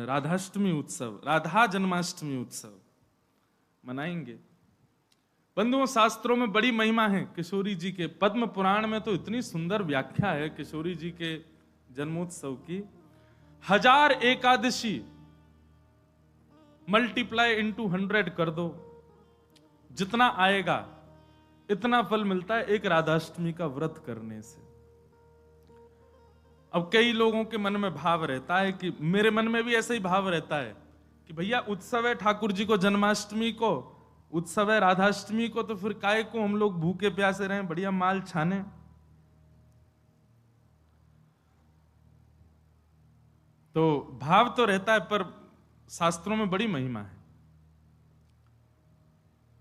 राधाष्टमी उत्सव, राधा जन्माष्टमी उत्सव मनाएंगे। बंधुओं, शास्त्रों में बड़ी महिमा है किशोरी जी के। पद्म पुराण में तो इतनी सुंदर व्याख्या है किशोरी जी के जन्मोत्सव की। 1000 एकादशी मल्टीप्लाई इनटू 100 कर दो, जितना आएगा इतना फल मिलता है एक राधाष्टमी का व्रत करने से। अब कई लोगों के मन में भाव रहता है कि मेरे मन में भी ऐसा ही भाव रहता है कि भैया उत्सव है ठाकुर जी को जन्माष्टमी को, उत्सव है राधाष्टमी को, तो फिर काहे को हम लोग भूखे प्यासे रहें, बढ़िया माल छाने। तो भाव तो रहता है, पर शास्त्रों में बड़ी महिमा है।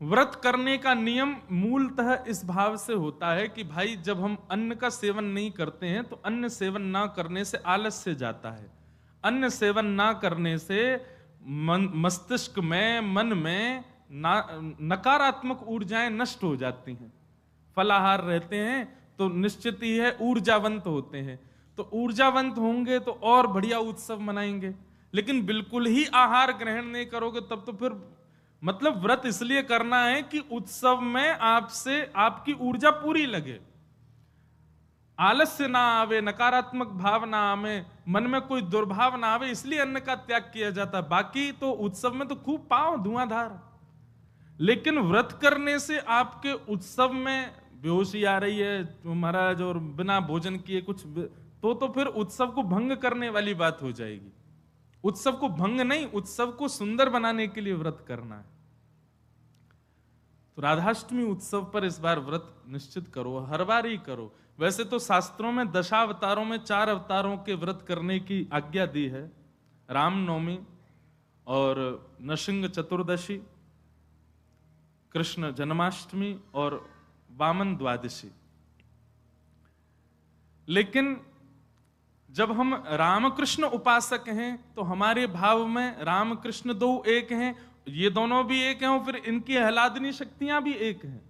व्रत करने का नियम मूलतः इस भाव से होता है कि भाई जब हम अन्न का सेवन नहीं करते हैं तो अन्न सेवन ना करने से आलस्य जाता है। अन्न सेवन ना करने से मस्तिष्क में, मन में नकारात्मक ऊर्जाएं नष्ट हो जाती हैं। फलाहार रहते हैं तो निश्चित ही है ऊर्जावंत होते हैं, तो ऊर्जावंत होंगे तो और बढ़िया उत्सव मनाएंगे। लेकिन बिल्कुल ही आहार ग्रहण नहीं करोगे तब तो फिर मतलब व्रत इसलिए करना है कि उत्सव में आपसे आपकी ऊर्जा पूरी लगे, आलस्य ना आवे, नकारात्मक भाव ना आवे, मन में कोई दुर्भाव ना आवे, इसलिए अन्न का त्याग किया जाता है। बाकी तो उत्सव में तो खूब पाओ धुआंधार, लेकिन व्रत करने से आपके उत्सव में बेहोशी आ रही है महाराज और बिना भोजन किए कुछ तो फिर उत्सव को भंग करने वाली बात हो जाएगी। उत्सव को भंग नहीं, उत्सव को सुंदर बनाने के लिए व्रत करना है। तो राधाष्टमी उत्सव पर इस बार व्रत निश्चित करो, हर बार ही करो। वैसे तो शास्त्रों में दशावतारों में 4 अवतारों के व्रत करने की आज्ञा दी है, रामनवमी और नृसिंह चतुर्दशी, कृष्ण जन्माष्टमी और वामन द्वादशी। लेकिन जब हम रामकृष्ण उपासक हैं तो हमारे भाव में रामकृष्ण दो एक हैं, ये दोनों भी एक हैं और फिर इनकी आह्लादनी शक्तियां भी एक हैं।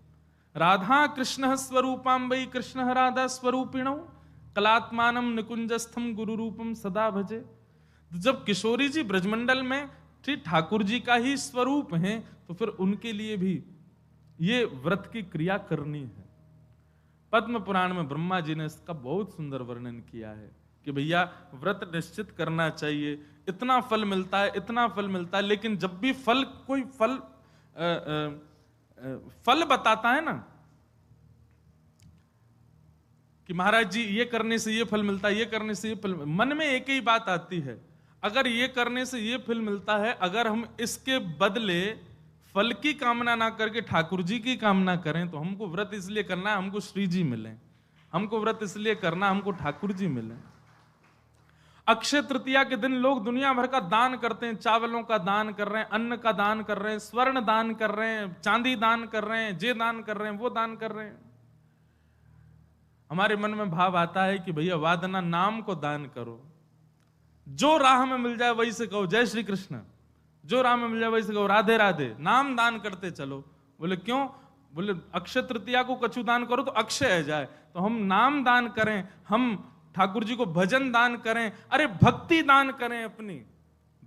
राधा कृष्ण स्वरूपाम वै कृष्ण राधा स्वरूपिणौ कलात्मानम निकुंजस्थम गुरु रूपम सदा भजे। तो जब किशोरी जी ब्रजमंडल में ठीक ठाकुर जी का ही स्वरूप हैं तो फिर उनके लिए भी ये व्रत की क्रिया करनी है। पद्म पुराण में ब्रह्मा जी ने इसका बहुत सुंदर वर्णन किया है कि भैया व्रत निश्चित करना चाहिए, इतना फल मिलता है, इतना फल मिलता है। लेकिन जब भी फल कोई फल बताता है ना कि महाराज जी ये करने से ये फल मिलता है, ये करने से ये फल, मन में एक ही बात आती है, अगर ये करने से ये फल मिलता है, अगर हम इसके बदले फल की कामना ना करके ठाकुर जी की कामना करें तो हमको व्रत इसलिए करना है हमको श्री जी मिले, हमको व्रत इसलिए करना हमको ठाकुर जी मिले। अक्षय तृतीया के दिन लोग दुनिया भर का दान करते हैं, चावलों का दान कर रहे हैं, अन्न का दान कर रहे हैं, स्वर्ण दान कर रहे हैं, चांदी दान कर रहे हैं, जे दान कर रहे हैं, वो दान कर रहे हैं। हमारे मन में भाव आता है कि भैया वादना नाम को दान करो, जो राह में मिल जाए वही से कहो जय श्री कृष्ण, जो राह में मिल जाए वही से कहो राधे राधे, नाम दान करते चलो। बोले क्यों? बोले अक्षय तृतीया को कछु दान करो तो अक्षय है जाए, तो हम नाम दान करें, हम ठाकुर जी को भजन दान करें, अरे भक्ति दान करें, अपनी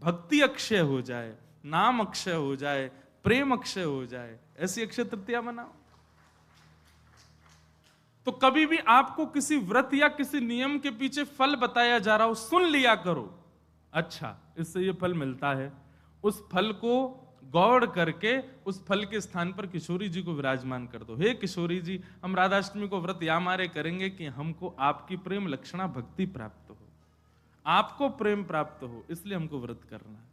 भक्ति अक्षय हो जाए, नाम अक्षय हो जाए, प्रेम अक्षय हो जाए, ऐसी अक्षय तृतीया मनाओ। तो कभी भी आपको किसी व्रत या किसी नियम के पीछे फल बताया जा रहा हो, सुन लिया करो, अच्छा इससे ये फल मिलता है, उस फल को गौड़ करके उस फल के स्थान पर किशोरी जी को विराजमान कर दो। हे किशोरी जी, हम राधाष्टमी को व्रत या मारे करेंगे कि हमको आपकी प्रेम लक्षणा भक्ति प्राप्त हो, आपको प्रेम प्राप्त हो, इसलिए हमको व्रत करना है।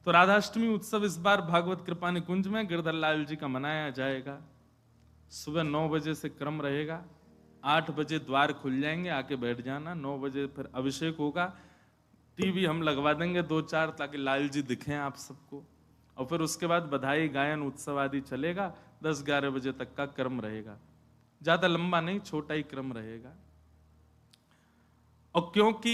तो राधाष्टमी उत्सव इस बार भागवत कृपा निकुंज में गिरधर लाल जी का मनाया जाएगा। सुबह 9 बजे से क्रम रहेगा, 8 बजे द्वार खुल जाएंगे, आके बैठ जाना। 9 बजे फिर अभिषेक होगा, टीवी हम लगवा देंगे 2-4 ताकि लाल जी दिखें आप सबको, और फिर उसके बाद बधाई गायन उत्सव आदि चलेगा। 10-11 बजे तक का क्रम रहेगा, ज्यादा लंबा नहीं, छोटा ही क्रम रहेगा। और क्योंकि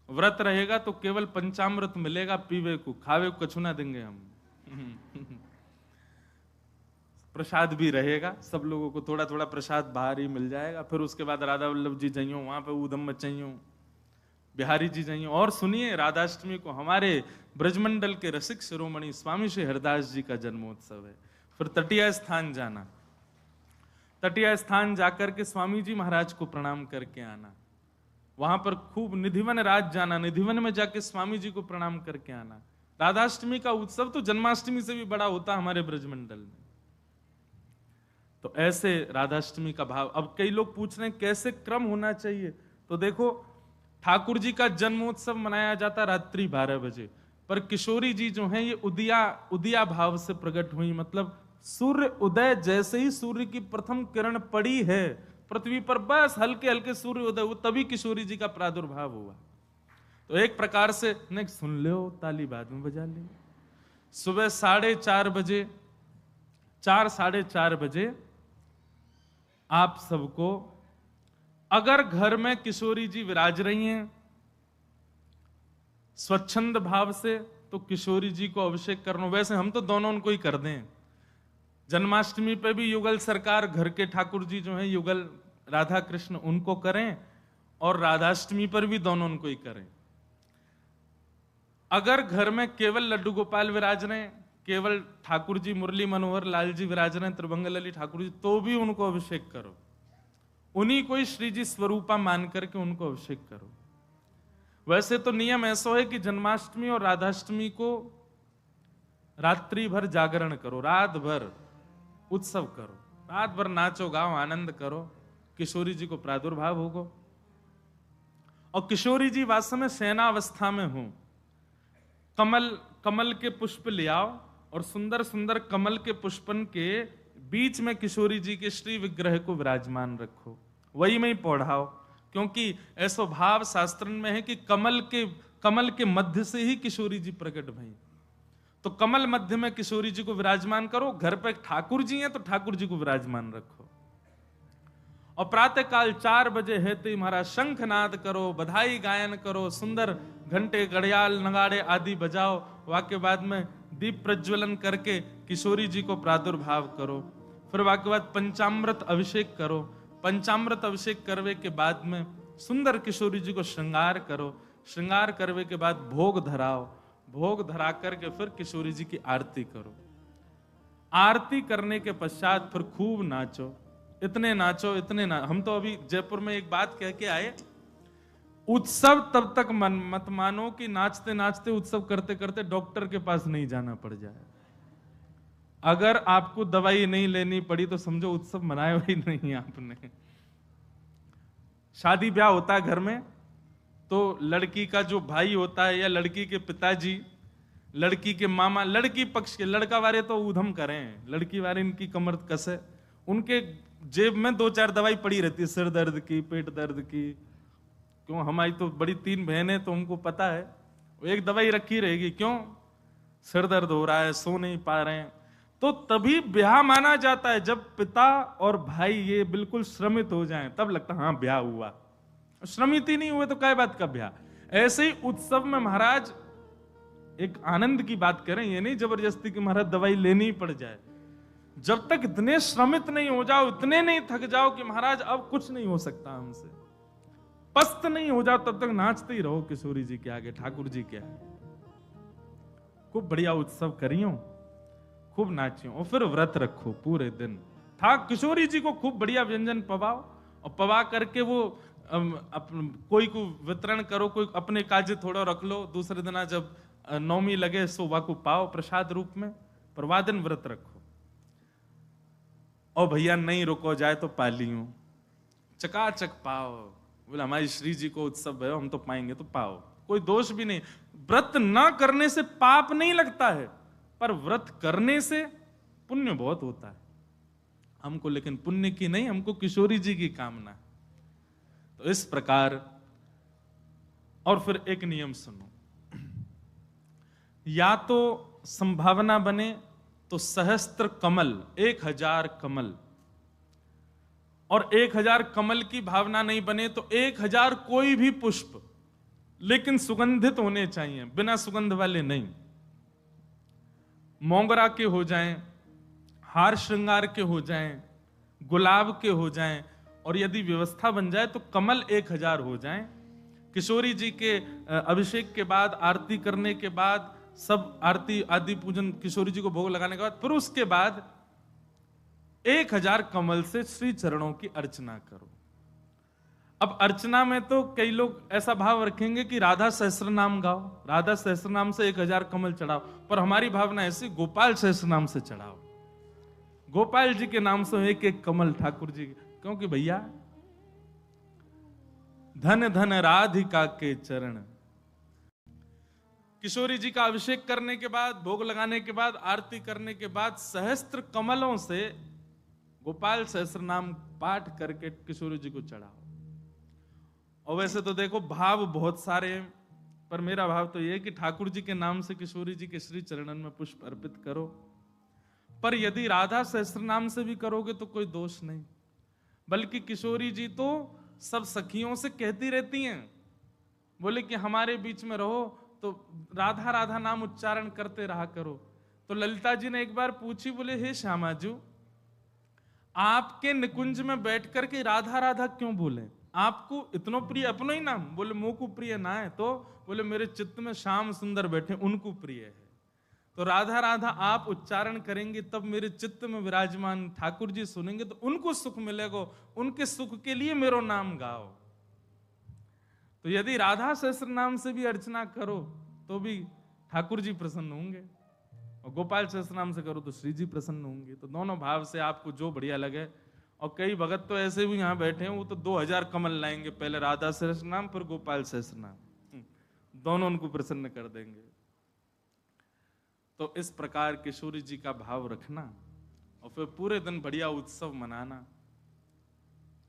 व्रत रहेगा तो केवल पंचामृत मिलेगा पीवे को, खावे को कछु ना देंगे हम। प्रसाद भी रहेगा, सब लोगों को थोड़ा थोड़ा प्रसाद बाहर ही मिल जाएगा। फिर उसके बाद राधा वल्लभ जी जाइयो, वहां पे ऊधम मचाइयो, बिहारी जी जाइए और सुनिए, राधाष्टमी को हमारे ब्रजमंडल के रसिक शिरोमणि स्वामी श्री हरदास जी का जन्मोत्सव है। फिर तटीय स्थान जाना, तटीय स्थान जाकर के स्वामी जी महाराज को प्रणाम करके आना, वहां पर खूब निधिवन राज जाना, निधिवन में जाके स्वामी जी को प्रणाम करके आना। राधाष्टमी का उत्सव तो जन्माष्टमी से भी बड़ा होता हमारे ब्रजमंडल में। तो ऐसे राधाष्टमी का भाव। अब कई लोग पूछ रहे हैं कैसे क्रम होना चाहिए, तो देखो ठाकुर जी का जन्मोत्सव मनाया जाता रात्रि 12 बजे, पर किशोरी जी जो हैं ये उदिया भाव से प्रकट हुई, मतलब सूर्य उदय जैसे ही सूर्य की प्रथम किरण पड़ी है पृथ्वी पर, बस हल्के हल्के सूर्य उदय हुआ, तभी किशोरी जी का प्रादुर्भाव हुआ। तो एक प्रकार से नहीं सुन लो, ताली बाद में बजा ले। सुबह 4:30 बजे, 4-4:30 बजे आप सबको, अगर घर में किशोरी जी विराज रही हैं स्वच्छंद भाव से, तो किशोरी जी को अभिषेक करना। वैसे हम तो दोनों उनको ही कर दें, जन्माष्टमी पे भी युगल सरकार घर के ठाकुर जी जो हैं युगल राधा कृष्ण उनको करें, और राधाष्टमी पर भी दोनों उनको ही करें। अगर घर में केवल लड्डू गोपाल विराज रहे, केवल ठाकुर जी मुरली मनोहर लाल जी विराज रहे, त्रिभंगलली ठाकुर जी, तो भी उनको अभिषेक करो, उन्हीं को ही श्री जी स्वरूपा मान करके उनको अभिषेक करो। वैसे तो नियम ऐसा है कि जन्माष्टमी और राधाष्टमी को रात्रि भर जागरण करो, रात भर उत्सव करो, रात भर नाचो गाओ आनंद करो, किशोरी जी को प्रादुर्भाव होगा। और किशोरी जी वास्तव में सेनावस्था में हो, कमल के पुष्प ले आओ और सुंदर सुंदर कमल के पुष्पन के बीच में किशोरी जी के श्री विग्रह को विराजमान रखो, वही में ही पौढ़ाओ, क्योंकि ऐसा भाव शास्त्र में है कि कमल के मध्य से ही किशोरी जी प्रकट भई। तो कमल मध्य में किशोरी जी को विराजमान करो, घर पे ठाकुर जी हैं तो ठाकुर जी को विराजमान रखो। और प्रातः काल 4 बजे है तो महाराज शंखनाद करो, बधाई गायन करो, सुंदर घंटे घड़ियाल नगाड़े आदि बजाओ, वाक्य बाद में दीप प्रज्वलन करके किशोरी जी को प्रादुर्भाव करो। फिर वाक्य बाद पंचामृत अभिषेक करो, पंचामृत अभिषेक करवे के बाद में सुंदर किशोरी जी को श्रृंगार करो, श्रृंगार करवे के बाद भोग धराओ, भोग धरा करके फिर किशोरी जी की आरती करो। आरती करने के पश्चात फिर खूब नाचो, इतने नाचो इतने हम तो अभी जयपुर में एक बात कह के आए, उत्सव तब तक मत मानो कि नाचते नाचते उत्सव करते करते डॉक्टर के पास नहीं जाना पड़ जाए। अगर आपको दवाई नहीं लेनी पड़ी तो समझो उत्सव मनाया ही नहीं आपने। शादी ब्याह होता है घर में, तो लड़की का जो भाई होता है या लड़की के पिताजी, लड़की के मामा, लड़की पक्ष के, लड़का वाले तो ऊधम करें, लड़की वाले इनकी कमर कसे, उनके जेब में 2-4 दवाई पड़ी रहती है, सिर दर्द की, पेट दर्द की। क्यों, हमारी तो बड़ी 3 बहनें, तो उनको पता है वो एक दवाई रखी रहेगी, क्यों सिर दर्द हो रहा है, सो नहीं पा रहे हैं। तो तभी ब्याह माना जाता है जब पिता और भाई ये बिल्कुल श्रमित हो जाएं, तब लगता है हाँ ब्याह हुआ। श्रमित ही नहीं हुए तो क्या बात का ब्याह। ऐसे ही उत्सव में महाराज एक आनंद की बात करें, ये नहीं जबरदस्ती कि महाराज दवाई लेनी ही पड़ जाए। जब तक इतने श्रमित नहीं हो जाओ, इतने नहीं थक जाओ कि महाराज अब कुछ नहीं हो सकता हमसे, पस्त नहीं हो जाओ, तब तक नाचते ही रहो किशोरी जी के आगे, ठाकुर जी के आगे। खूब बढ़िया उत्सव करियो, खूब नाचियो, और फिर व्रत रखो पूरे दिन। किशोरी जी को खूब बढ़िया व्यंजन पवाओ, और पवा करके वो कोई को वितरण करो, कोई अपने काजे थोड़ा रख लो, दूसरे दिन जब नौमी लगे सोवा को पाओ प्रसाद रूप में, पर वाह दिन व्रत रखो। और भैया नहीं रुको जाए तो पालियो, चकाचक पाओ, बोले हमारी श्री जी को उत्सव है हम तो पाएंगे, तो पाओ, कोई दोष भी नहीं। व्रत ना करने से पाप नहीं लगता है, पर व्रत करने से पुण्य बहुत होता है हमको, लेकिन पुण्य की नहीं, हमको किशोरी जी की कामना है। तो इस प्रकार, और फिर एक नियम सुनो, या तो संभावना बने तो सहस्त्र कमल, 1000 कमल, और 1000 कमल की भावना नहीं बने तो 1000 कोई भी पुष्प, लेकिन सुगंधित होने चाहिए, बिना सुगंध वाले नहीं। मोगरा के हो जाएं, हार श्रृंगार के हो जाएं, गुलाब के हो जाएं, और यदि व्यवस्था बन जाए तो कमल 1000 हो जाएं, किशोरी जी के अभिषेक के बाद, आरती करने के बाद, सब आरती आदि पूजन किशोरी जी को भोग लगाने के बाद, फिर उसके बाद 1000 कमल से श्री चरणों की अर्चना करो। अब अर्चना में तो कई लोग ऐसा भाव रखेंगे कि राधा सहस्त्र नाम गाओ, राधा सहस्त्र नाम से 1000 कमल चढ़ाओ, पर हमारी भावना ऐसी, गोपाल सहस्त्र नाम से चढ़ाओ। गोपाल जी के नाम से एक एक कमल ठाकुर जी, क्योंकि भैया धन धन राधिका के चरण। किशोरी जी का अभिषेक करने के बाद, भोग लगाने के बाद, आरती करने के बाद सहस्त्र कमलों से गोपाल सहस्त्र नाम पाठ करके किशोरी जी को चढ़ाओ। और वैसे तो देखो भाव बहुत सारे हैं, पर मेरा भाव तो यह कि ठाकुर जी के नाम से किशोरी जी के श्री चरणन में पुष्प अर्पित करो। पर यदि राधा सहस्त्र नाम से भी करोगे तो कोई दोष नहीं, बल्कि किशोरी जी तो सब सखियों से कहती रहती हैं, बोले कि हमारे बीच में रहो तो राधा राधा नाम उच्चारण करते रहा करो। तो ललिता जी ने एक बार पूछी, बोले हे श्यामाजू, आपके निकुंज में बैठ करके राधा राधा क्यों बोले? आपको इतनो प्रिय अपनो ही नाम? बोले मोह को प्रिय ना है। तो बोले मेरे चित्त में श्याम सुंदर बैठे, उनको प्रिय है। तो राधा राधा आप उच्चारण करेंगे तब मेरे चित्त में विराजमान ठाकुर जी सुनेंगे तो उनको सुख मिलेगा, उनके सुख के लिए मेरो नाम गाओ। तो यदि राधा सहस्त्र नाम से भी अर्चना करो तो भी ठाकुर जी प्रसन्न होंगे, और गोपाल सहस्त्र नाम से करो तो श्री जी प्रसन्न होंगे। तो दोनों भाव से आपको जो बढ़िया लगे। और कई भगत तो ऐसे भी यहाँ बैठे हैं, वो तो 2000 कमल लाएंगे, पहले राधा सहस्त्र नाम फिर गोपाल सहस्त्र नाम, दोनों उनको प्रसन्न कर देंगे। तो इस प्रकार किशोरी जी का भाव रखना और फिर पूरे दिन बढ़िया उत्सव मनाना।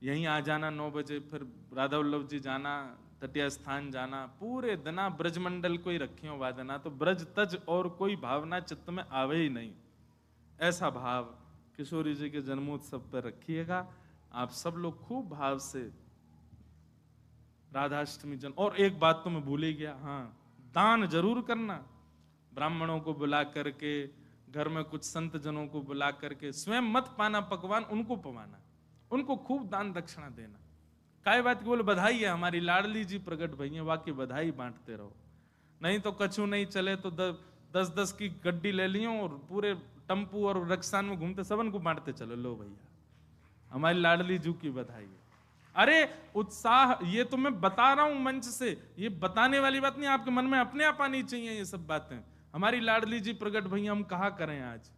यहीं आ जाना 9 बजे, फिर राधा वल्लभ जी जाना, तटिया स्थान जाना, पूरे दिना ब्रजमंडल को ही रखियो वादना। तो ब्रज तज और कोई भावना चित्त में आवे ही नहीं। ऐसा भाव किशोरी जी के जन्मोत्सव पर रखिएगा। आप सब लोग खूब भाव से राधाष्टमी जन। और एक बात तो मैं भूल ही गया, हाँ, दान जरूर करना। ब्राह्मणों को बुला करके, घर में कुछ संत जनों को बुला करके, स्वयं मत पाना पकवान, उनको पवाना, उनको खूब दान दक्षिणा देना। काय बात की? बोले बधाई है, हमारी लाडली जी प्रकट भई है, वाकई बधाई बांटते रहो। नहीं तो कछु नहीं चले तो 10-10 की गड्डी ले लियो और पूरे टम्पू और रक्सान में घूमते सबन को बांटते चलो, लो भैया हमारी लाडली जू की बधाई है। अरे उत्साह, ये तो मैं बता रहा हूं मंच से, ये बताने वाली बात नहीं, आपके मन में अपने आप आनी चाहिए ये सब बातें। हमारी लाडली जी प्रकट भैया, हम कहा करें आज।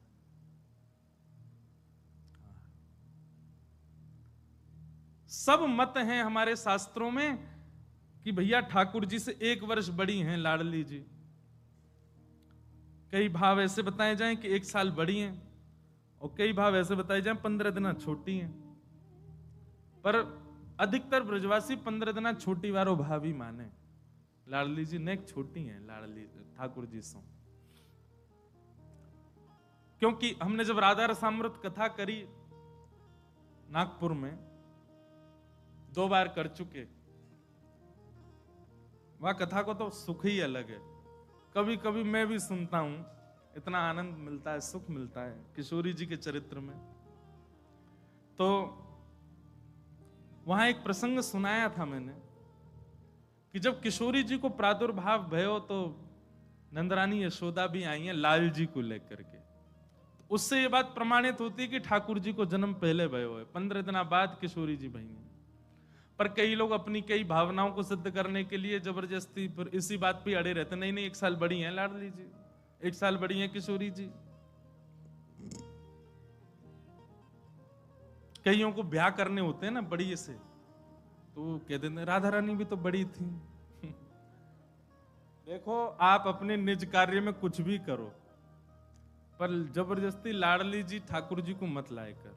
सब मत हैं हमारे शास्त्रों में कि भैया ठाकुर जी से 1 वर्ष बड़ी हैं लाडली जी। कई भाव ऐसे बताए जाएं कि 1 साल बड़ी हैं, और कई भाव ऐसे बताए जाएं 15 दिन छोटी हैं। पर अधिकतर ब्रजवासी 15 दिन छोटी वारो भाव ही माने। लाडली जी नेक छोटी हैं लाडली ठाकुर जी से, क्योंकि हमने जब राधा रसामृत कथा करी नागपुर में, 2 बार कर चुके, वह कथा को तो सुख ही अलग है। कभी कभी मैं भी सुनता हूं, इतना आनंद मिलता है, सुख मिलता है किशोरी जी के चरित्र में। तो वहां एक प्रसंग सुनाया था मैंने कि जब किशोरी जी को प्रादुर्भाव भयो तो नंदरानी यशोदा भी आई हैं लाल जी को लेकर के। तो उससे ये बात प्रमाणित होती है कि ठाकुर जी को जन्म पहले भयो है, 15 दिन बाद किशोरी जी भई हैं। पर कई लोग अपनी कई भावनाओं को सिद्ध करने के लिए जबरदस्ती फिर इसी बात पे अड़े रहते, नहीं 1 साल बड़ी हैं लाडली जी, 1 साल बड़ी हैं किशोरी जी। कईयों को ब्याह करने होते हैं ना बड़ी से, तो कह देते राधा रानी भी तो बड़ी थी। देखो आप अपने निज कार्य में कुछ भी करो, पर जबरदस्ती लाडली जी ठाकुर जी को मत लाए कर।